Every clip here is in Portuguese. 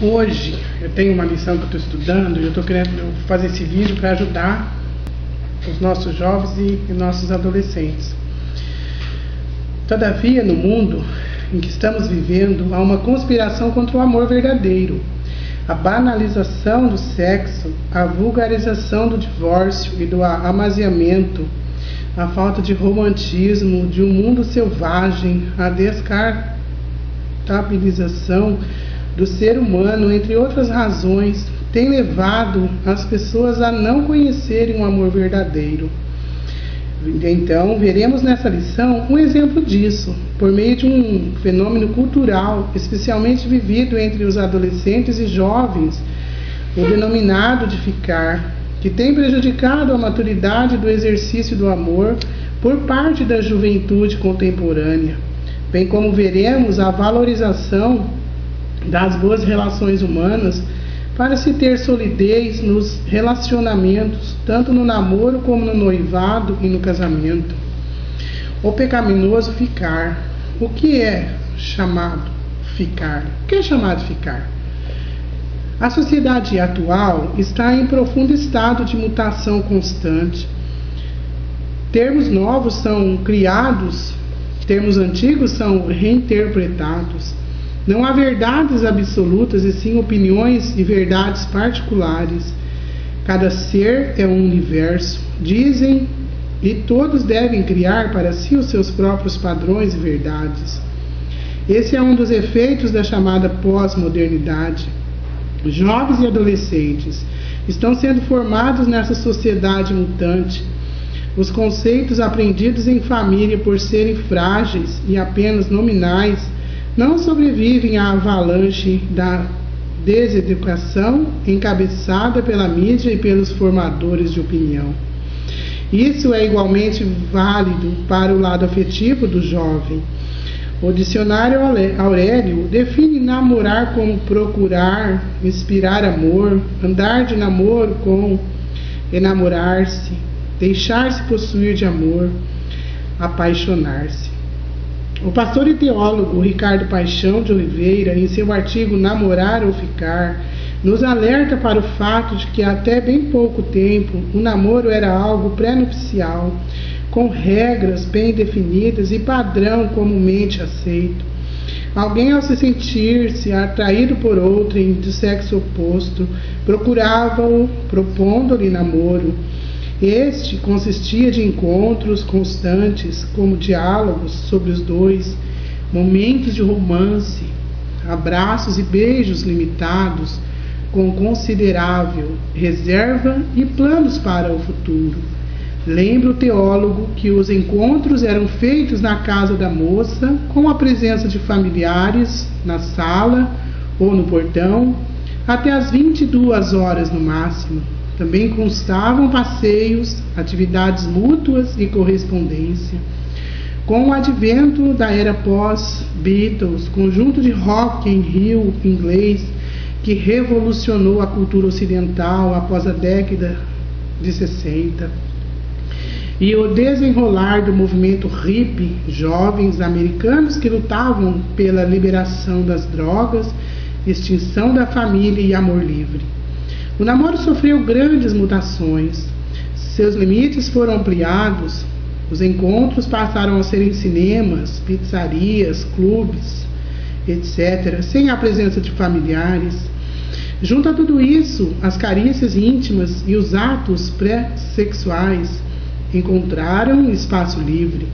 Hoje eu tenho uma lição que eu estou estudando e eu estou querendo fazer esse vídeo para ajudar os nossos jovens e nossos adolescentes. Todavia, no mundo em que estamos vivendo, há uma conspiração contra o amor verdadeiro, a banalização do sexo, a vulgarização do divórcio e do amaziamento, a falta de romantismo, de um mundo selvagem, a descartabilização do ser humano, entre outras razões, tem levado as pessoas a não conhecerem o amor verdadeiro. Então, veremos nessa lição um exemplo disso, por meio de um fenômeno cultural, especialmente vivido entre os adolescentes e jovens, o denominado de ficar, que tem prejudicado a maturidade do exercício do amor por parte da juventude contemporânea, bem como veremos a valorização das boas relações humanas para se ter solidez nos relacionamentos, tanto no namoro como no noivado e no casamento. O pecaminoso ficar. O que é chamado ficar? O que é chamado ficar? A sociedade atual está em profundo estado de mutação constante. Termos novos são criados, termos antigos são reinterpretados. Não há verdades absolutas, e sim opiniões e verdades particulares. Cada ser é um universo, dizem, e todos devem criar para si os seus próprios padrões e verdades. Esse é um dos efeitos da chamada pós-modernidade. Jovens e adolescentes estão sendo formados nessa sociedade mutante. Os conceitos aprendidos em família, por serem frágeis e apenas nominais, não sobrevivem à avalanche da deseducação encabeçada pela mídia e pelos formadores de opinião. Isso é igualmente válido para o lado afetivo do jovem. O dicionário Aurélio define namorar como procurar, inspirar amor, andar de namoro com enamorar-se, deixar-se possuir de amor, apaixonar-se. O pastor e teólogo Ricardo Paixão de Oliveira, em seu artigo Namorar ou Ficar, nos alerta para o fato de que até bem pouco tempo o namoro era algo pré-nupcial, com regras bem definidas e padrão comumente aceito. Alguém, ao se sentir-se atraído por outrem de sexo oposto, procurava-o, propondo-lhe namoro. Este consistia de encontros constantes, como diálogos sobre os dois, momentos de romance, abraços e beijos limitados, com considerável reserva e planos para o futuro. Lembra o teólogo que os encontros eram feitos na casa da moça, com a presença de familiares, na sala ou no portão, até às 22 horas no máximo. Também constavam passeios, atividades mútuas e correspondência. Com o advento da era pós-Beatles, conjunto de rock and roll inglês que revolucionou a cultura ocidental após a década de 60, e o desenrolar do movimento hippie, jovens americanos que lutavam pela liberação das drogas, extinção da família e amor livre. O namoro sofreu grandes mutações. Seus limites foram ampliados. Os encontros passaram a ser em cinemas, pizzarias, clubes, etc., sem a presença de familiares. Junto a tudo isso, as carícias íntimas e os atos pré-sexuais encontraram espaço livre.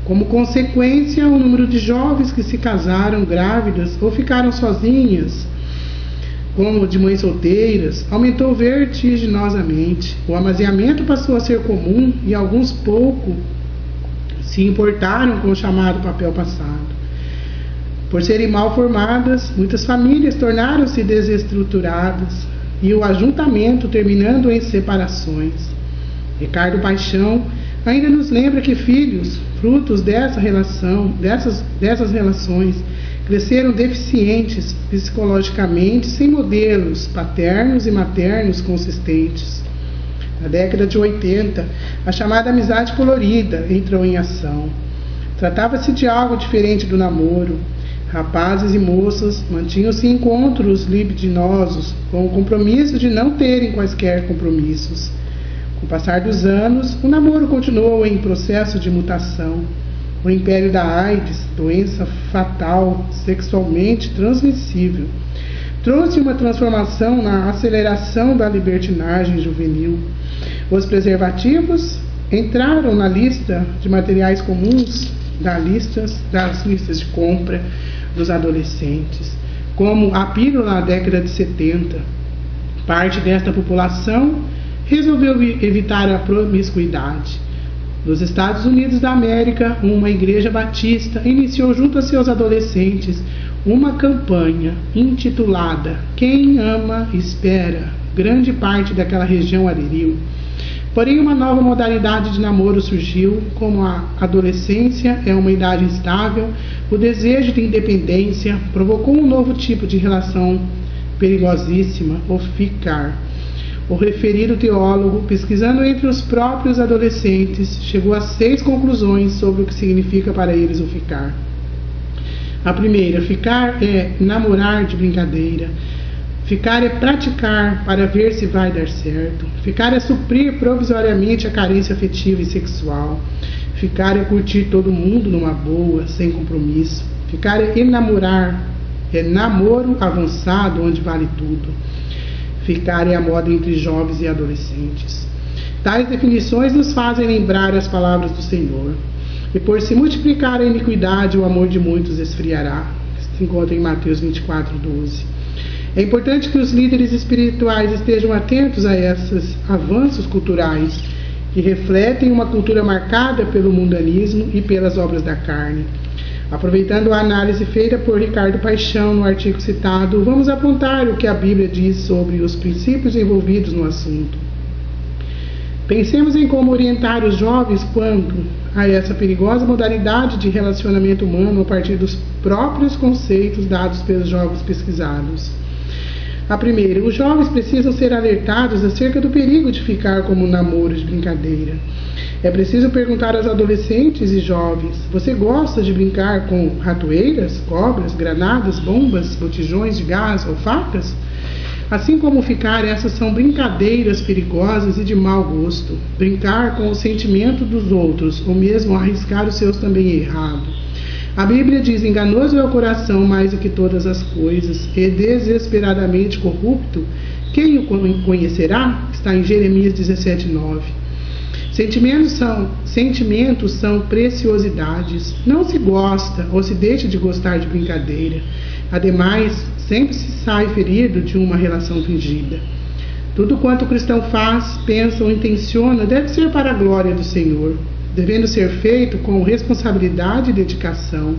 Como consequência, o número de jovens que se casaram grávidas ou ficaram sozinhas, como de mães solteiras, aumentou vertiginosamente. O amaziamento passou a ser comum e alguns pouco se importaram com o chamado papel passado. Por serem mal formadas, muitas famílias tornaram-se desestruturadas e o ajuntamento terminando em separações. Ricardo Paixão ainda nos lembra que filhos, frutos dessas relações, cresceram deficientes psicologicamente, sem modelos paternos e maternos consistentes. Na década de 80, a chamada amizade colorida entrou em ação. Tratava-se de algo diferente do namoro. rapazes e moças mantinham-se em encontros libidinosos, com o compromisso de não terem quaisquer compromissos. Com o passar dos anos, o namoro continuou em processo de mutação. O império da AIDS, doença fatal, sexualmente transmissível, trouxe uma transformação na aceleração da libertinagem juvenil. Os preservativos entraram na lista de materiais comuns das listas de compra dos adolescentes, como a pílula na década de 70. Parte desta população resolveu evitar a promiscuidade. Nos Estados Unidos da América, uma igreja batista iniciou junto a seus adolescentes uma campanha intitulada Quem Ama Espera. Grande parte daquela região aderiu. Porém, uma nova modalidade de namoro surgiu. Como a adolescência é uma idade instável, o desejo de independência provocou um novo tipo de relação perigosíssima, o ficar. O referido teólogo, pesquisando entre os próprios adolescentes, chegou a 6 conclusões sobre o que significa para eles o ficar. A primeira, ficar é namorar de brincadeira. Ficar é praticar para ver se vai dar certo. Ficar é suprir provisoriamente a carência afetiva e sexual. Ficar é curtir todo mundo numa boa, sem compromisso. Ficar é enamorar, é namoro avançado onde vale tudo. Ficar é a moda entre jovens e adolescentes. Tais definições nos fazem lembrar as palavras do Senhor. E por se multiplicar a iniquidade, o amor de muitos esfriará. Se encontra em Mateus 24:12. É importante que os líderes espirituais estejam atentos a esses avanços culturais que refletem uma cultura marcada pelo mundanismo e pelas obras da carne. Aproveitando a análise feita por Ricardo Paixão no artigo citado, vamos apontar o que a Bíblia diz sobre os princípios envolvidos no assunto. Pensemos em como orientar os jovens quanto a essa perigosa modalidade de relacionamento humano a partir dos próprios conceitos dados pelos jovens pesquisados. A primeira, os jovens precisam ser alertados acerca do perigo de ficar como um namoro de brincadeira. É preciso perguntar aos adolescentes e jovens: você gosta de brincar com ratoeiras, cobras, granadas, bombas, botijões de gás ou facas? Assim como ficar, essas são brincadeiras perigosas e de mau gosto. Brincar com o sentimento dos outros, ou mesmo arriscar os seus também é errado. A Bíblia diz: enganoso é o coração mais do que todas as coisas, e desesperadamente corrupto, quem o conhecerá? Está em Jeremias 17:9. Sentimentos são preciosidades. Não se gosta ou se deixa de gostar de brincadeira. Ademais, sempre se sai ferido de uma relação fingida. Tudo quanto o cristão faz, pensa ou intenciona deve ser para a glória do Senhor, devendo ser feito com responsabilidade e dedicação.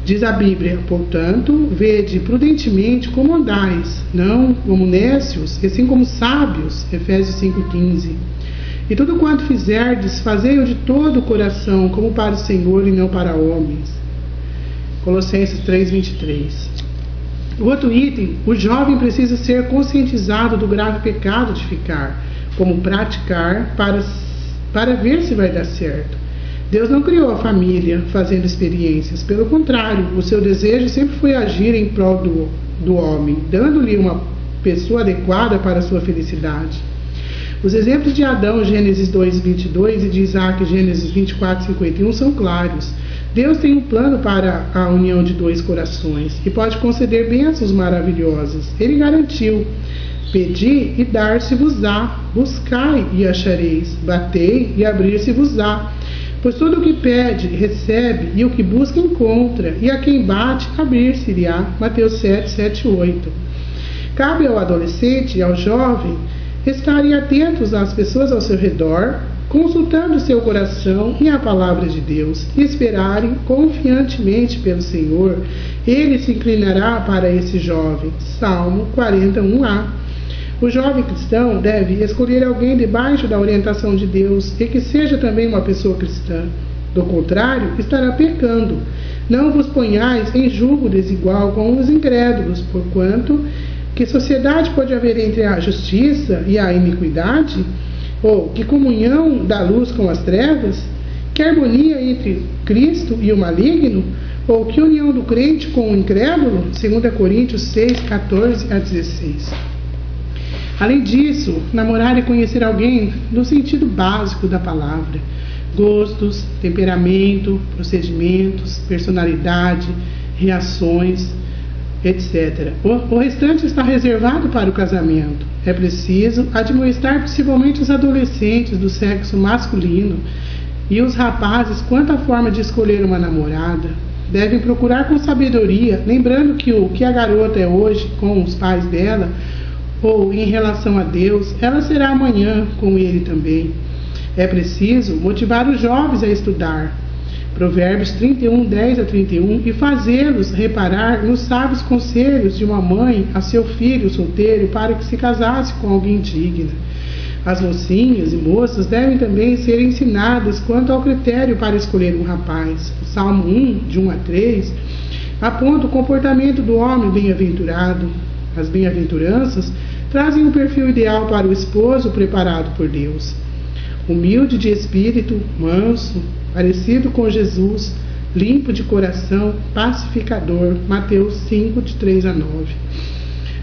Diz a Bíblia: portanto, vede prudentemente como andais, não como nécios, e sim como sábios. Efésios 5:15. E tudo quanto fizerdes, fazei-o de todo o coração, como para o Senhor e não para homens. Colossenses 3:23. O outro item: o jovem precisa ser conscientizado do grave pecado de ficar, como praticar para ver se vai dar certo. Deus não criou a família fazendo experiências. Pelo contrário, o seu desejo sempre foi agir em prol do homem, dando-lhe uma pessoa adequada para a sua felicidade. Os exemplos de Adão, Gênesis 2:22, e de Isaac, Gênesis 24:51, são claros. Deus tem um plano para a união de dois corações e pode conceder bênçãos maravilhosas. Ele garantiu: pedi e dar-se-vos-á, buscai e achareis, batei e abrir-se-vos-á. Pois todo o que pede, recebe, e o que busca, encontra, e a quem bate, abrir-se-lhe-á. Mateus 7:7-8. Cabe ao adolescente e ao jovem estarem atentos às pessoas ao seu redor, consultando seu coração e a palavra de Deus, e esperarem confiantemente pelo Senhor. Ele se inclinará para esse jovem. Salmo 41a. O jovem cristão deve escolher alguém debaixo da orientação de Deus e que seja também uma pessoa cristã. Do contrário, estará pecando. Não vos ponhais em julgo desigual com os incrédulos, porquanto que sociedade pode haver entre a justiça e a iniquidade? Ou que comunhão da luz com as trevas? Que harmonia entre Cristo e o maligno? Ou que união do crente com o incrédulo? 2 Coríntios 6, 14 a 16. Além disso, namorar é conhecer alguém no sentido básico da palavra. Gostos, temperamento, procedimentos, personalidade, reações, etc. O restante está reservado para o casamento. É preciso admoestar principalmente os adolescentes do sexo masculino e os rapazes quanto à forma de escolher uma namorada. Devem procurar com sabedoria, lembrando que o que a garota é hoje com os pais dela, ou em relação a Deus, ela será amanhã com ele também. É preciso motivar os jovens a estudar. Provérbios 31, 10 a 31, e fazê-los reparar nos sábios conselhos de uma mãe a seu filho solteiro para que se casasse com alguém digna. As mocinhas e moças devem também ser ensinadas quanto ao critério para escolher um rapaz. O Salmo 1, de 1 a 3, aponta o comportamento do homem bem-aventurado. As bem-aventuranças trazem um perfil ideal para o esposo preparado por Deus. Humilde de espírito, manso, parecido com Jesus, limpo de coração, pacificador. Mateus 5, de 3 a 9.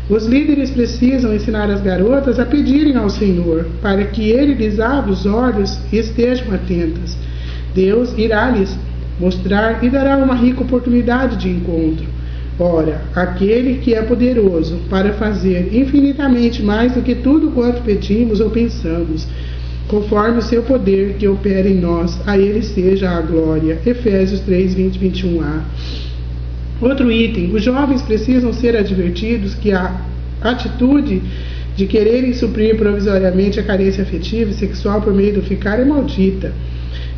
Os líderes precisam ensinar as garotas a pedirem ao Senhor, para que Ele lhes abra os olhos e estejam atentas. Deus irá lhes mostrar e dará uma rica oportunidade de encontro. Ora, aquele que é poderoso para fazer infinitamente mais do que tudo quanto pedimos ou pensamos, conforme o seu poder que opera em nós, a Ele seja a glória. Efésios 3, 20, 21a. Outro item, os jovens precisam ser advertidos que a atitude de quererem suprir provisoriamente a carência afetiva e sexual por meio do ficar é maldita.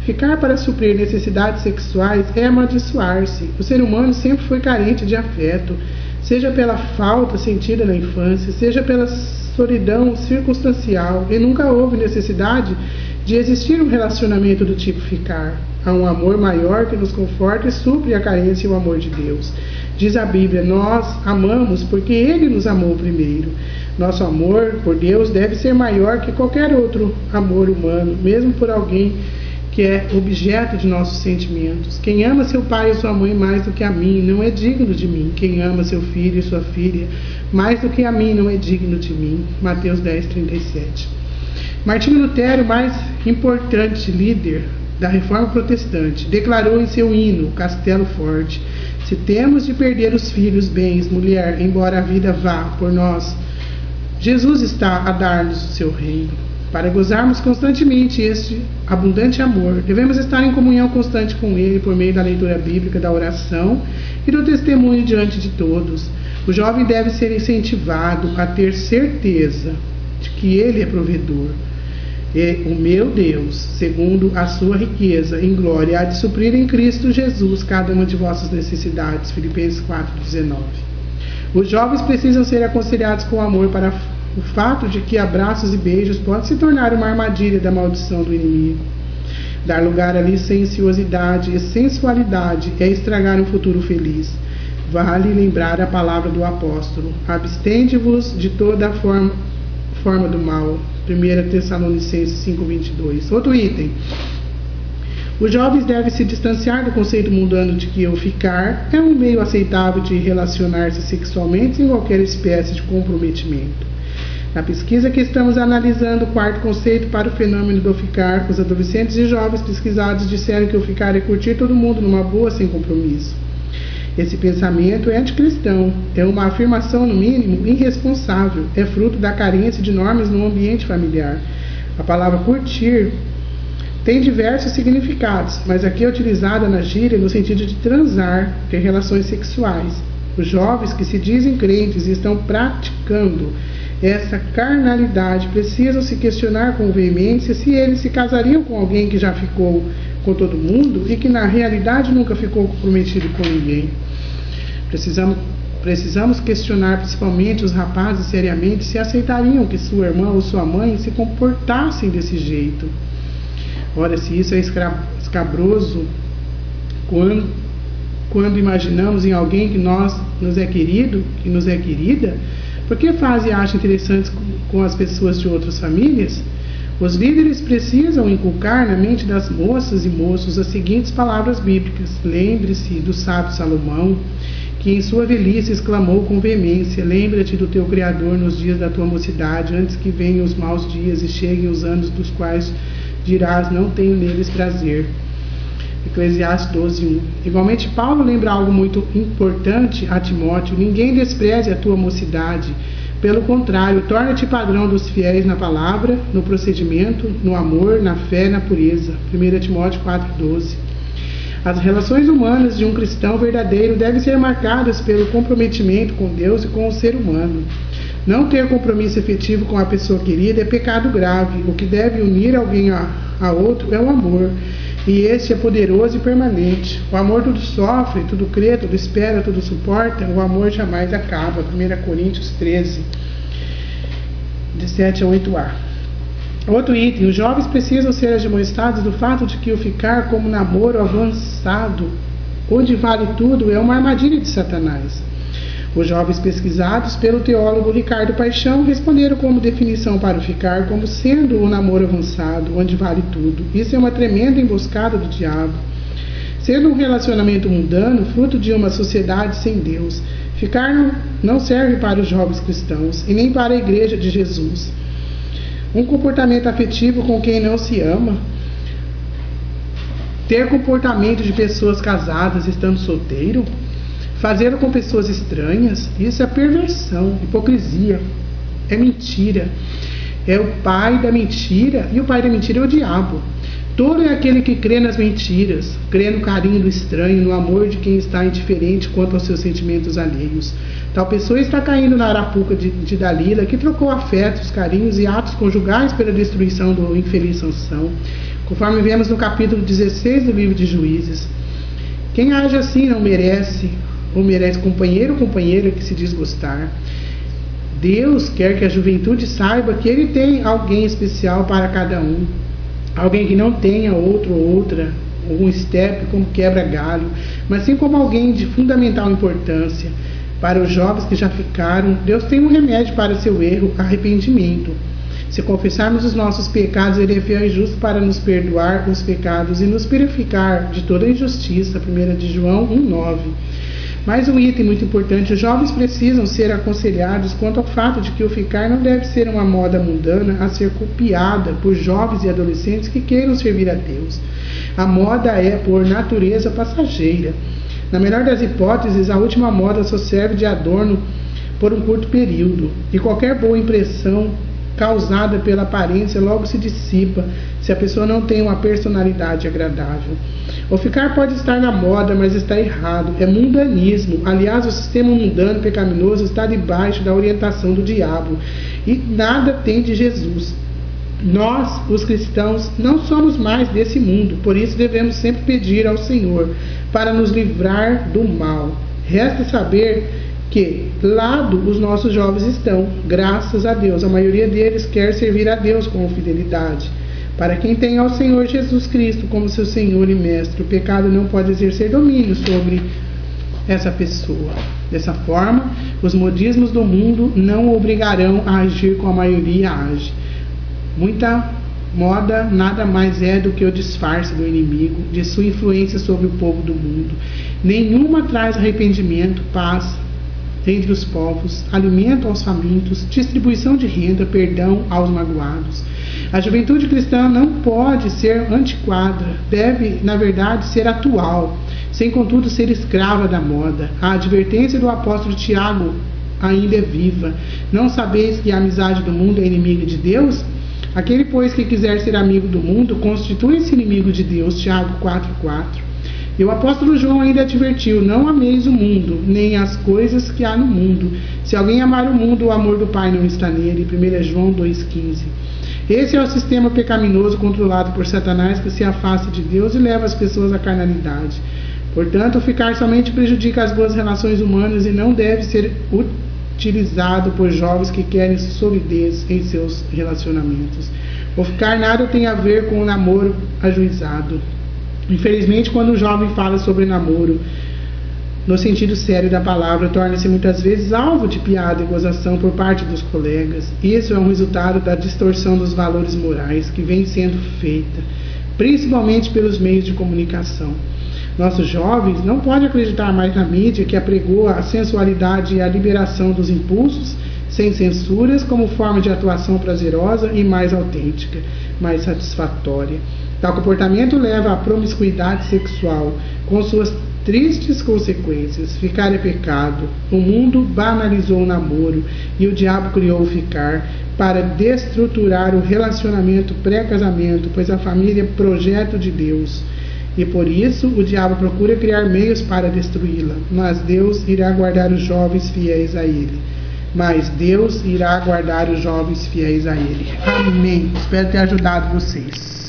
Ficar para suprir necessidades sexuais é amaldiçoar-se. O ser humano sempre foi carente de afeto, seja pela falta sentida na infância, seja pela solidão circunstancial, e nunca houve necessidade de existir um relacionamento do tipo ficar. Há um amor maior que nos conforta e supre a carência e o amor de Deus. Diz a Bíblia, nós amamos porque Ele nos amou primeiro. Nosso amor por Deus deve ser maior que qualquer outro amor humano, mesmo por alguém que é objeto de nossos sentimentos. Quem ama seu pai e sua mãe mais do que a mim não é digno de mim. Quem ama seu filho e sua filha mais do que a mim não é digno de mim. Mateus 10, 37. Martinho Lutero, mais importante líder da Reforma Protestante, declarou em seu hino, Castelo Forte: se temos de perder os filhos, bens, mulher, embora a vida vá por nós, Jesus está a dar-nos o seu reino. Para gozarmos constantemente este abundante amor, devemos estar em comunhão constante com Ele por meio da leitura bíblica, da oração e do testemunho diante de todos. O jovem deve ser incentivado a ter certeza de que Ele é provedor. E o meu Deus, segundo a sua riqueza em glória, há de suprir em Cristo Jesus cada uma de vossas necessidades. Filipenses 4,19. Os jovens precisam ser aconselhados com amor para o fato de que abraços e beijos podem se tornar uma armadilha da maldição do inimigo. Dar lugar à licenciosidade e sensualidade é estragar um futuro feliz. Vale lembrar a palavra do apóstolo: abstende-vos de toda a forma do mal. 1 Tessalonicenses 5:22. Outro item. Os jovens devem se distanciar do conceito mundano de que o ficar é um meio aceitável de relacionar-se sexualmente sem qualquer espécie de comprometimento. Na pesquisa que estamos analisando, o quarto conceito para o fenômeno do ficar, os adolescentes e jovens pesquisados disseram que o ficar é curtir todo mundo numa boa sem compromisso. Esse pensamento é anticristão, é uma afirmação, no mínimo, irresponsável, é fruto da carência de normas no ambiente familiar. A palavra curtir tem diversos significados, mas aqui é utilizada na gíria no sentido de transar, ter relações sexuais. Os jovens que se dizem crentes e estão praticando essa carnalidade precisam se questionar com veemência se eles se casariam com alguém que já ficou com todo mundo e que na realidade nunca ficou comprometido com ninguém. Precisamos questionar principalmente os rapazes seriamente se aceitariam que sua irmã ou sua mãe se comportassem desse jeito. Ora, se isso é escabroso quando imaginamos em alguém que nos é querido, que nos é querida, por que faz e acha interessante com as pessoas de outras famílias? Os líderes precisam inculcar na mente das moças e moços as seguintes palavras bíblicas. Lembre-se do sábio Salomão, que em sua velhice exclamou com veemência: lembra-te do teu Criador nos dias da tua mocidade, antes que venham os maus dias e cheguem os anos dos quais dirás: não tenho neles prazer. Eclesiastes 12:1. Igualmente, Paulo lembra algo muito importante a Timóteo: ninguém despreze a tua mocidade. Pelo contrário, torna-te padrão dos fiéis na palavra, no procedimento, no amor, na fé, na pureza. 1 Timóteo 4:12. As relações humanas de um cristão verdadeiro devem ser marcadas pelo comprometimento com Deus e com o ser humano. Não ter compromisso efetivo com a pessoa querida é pecado grave. O que deve unir alguém a outro é o amor, e este é poderoso e permanente. O amor tudo sofre, tudo crê, tudo espera, tudo suporta. O amor jamais acaba. 1 Coríntios 13, de 7 a 8a. Outro item: os jovens precisam ser admoestados do fato de que o ficar como namoro avançado, onde vale tudo, é uma armadilha de Satanás. Os jovens pesquisados pelo teólogo Ricardo Paixão responderam como definição para o ficar como sendo o namoro avançado, onde vale tudo. Isso é uma tremenda emboscada do diabo. Sendo um relacionamento mundano, fruto de uma sociedade sem Deus, ficar não serve para os jovens cristãos e nem para a igreja de Jesus. Um comportamento afetivo com quem não se ama, ter comportamento de pessoas casadas estando solteiro, fazer com pessoas estranhas, isso é perversão, hipocrisia, é mentira, é o pai da mentira, e o pai da mentira é o diabo. Tolo é aquele que crê nas mentiras, crê no carinho do estranho, no amor de quem está indiferente quanto aos seus sentimentos alheios. Tal pessoa está caindo na arapuca de Dalila, que trocou afetos, carinhos e atos conjugais pela destruição do infeliz Sansão, conforme vemos no capítulo 16 do livro de Juízes. Quem age assim não merece, ou merece companheiro ou companheira que se desgostar. Deus quer que a juventude saiba que Ele tem alguém especial para cada um. Alguém que não tenha outro ou outra, ou um estepe como quebra-galho, mas sim como alguém de fundamental importância. Para os jovens que já ficaram, Deus tem um remédio para seu erro: arrependimento. Se confessarmos os nossos pecados, Ele é fiel e justo para nos perdoar os pecados e nos purificar de toda injustiça. 1 de João 1:9. Mais um item muito importante: os jovens precisam ser aconselhados quanto ao fato de que o ficar não deve ser uma moda mundana a ser copiada por jovens e adolescentes que queiram servir a Deus. A moda é, por natureza, passageira. Na melhor das hipóteses, a última moda só serve de adorno por um curto período, e qualquer boa impressão causada pela aparência logo se dissipa se a pessoa não tem uma personalidade agradável. O ficar pode estar na moda, mas está errado. É mundanismo. Aliás, o sistema mundano pecaminoso está debaixo da orientação do diabo e nada tem de Jesus. Nós, os cristãos, não somos mais desse mundo, por isso devemos sempre pedir ao Senhor para nos livrar do mal. Resta saber que lado os nossos jovens estão. Graças a Deus, a maioria deles quer servir a Deus com fidelidade. Para quem tem ao Senhor Jesus Cristo como seu Senhor e Mestre, o pecado não pode exercer domínio sobre essa pessoa. Dessa forma, os modismos do mundo não o obrigarão a agir como a maioria age. Muita moda nada mais é do que o disfarce do inimigo, de sua influência sobre o povo do mundo. Nenhuma traz arrependimento, paz entre os povos, alimento aos famintos, distribuição de renda, perdão aos magoados. A juventude cristã não pode ser antiquada, deve, na verdade, ser atual, sem contudo ser escrava da moda. A advertência do apóstolo Tiago ainda é viva. Não sabeis que a amizade do mundo é inimiga de Deus? Aquele, pois, que quiser ser amigo do mundo, constitui-se inimigo de Deus. Tiago 4:4. E o apóstolo João ainda advertiu: não ameis o mundo, nem as coisas que há no mundo. Se alguém amar o mundo, o amor do Pai não está nele. 1 João 2,15. Esse é o sistema pecaminoso controlado por Satanás, que se afasta de Deus e leva as pessoas à carnalidade. Portanto, o ficar somente prejudica as boas relações humanas e não deve ser utilizado por jovens que querem solidez em seus relacionamentos. O ficar nada tem a ver com o namoro ajuizado. Infelizmente, quando o jovem fala sobre namoro, no sentido sério da palavra, torna-se muitas vezes alvo de piada e gozação por parte dos colegas. Isso é um resultado da distorção dos valores morais que vem sendo feita, principalmente pelos meios de comunicação. Nossos jovens não podem acreditar mais na mídia que apregoa a sensualidade e a liberação dos impulsos sem censuras como forma de atuação prazerosa e mais autêntica, mais satisfatória. Tal comportamento leva à promiscuidade sexual, com suas tristes consequências. Ficar é pecado. O mundo banalizou o namoro e o diabo criou o ficar para destruturar o relacionamento pré-casamento, pois a família é projeto de Deus. E por isso o diabo procura criar meios para destruí-la, mas Deus irá guardar os jovens fiéis a Ele. Amém. Espero ter ajudado vocês.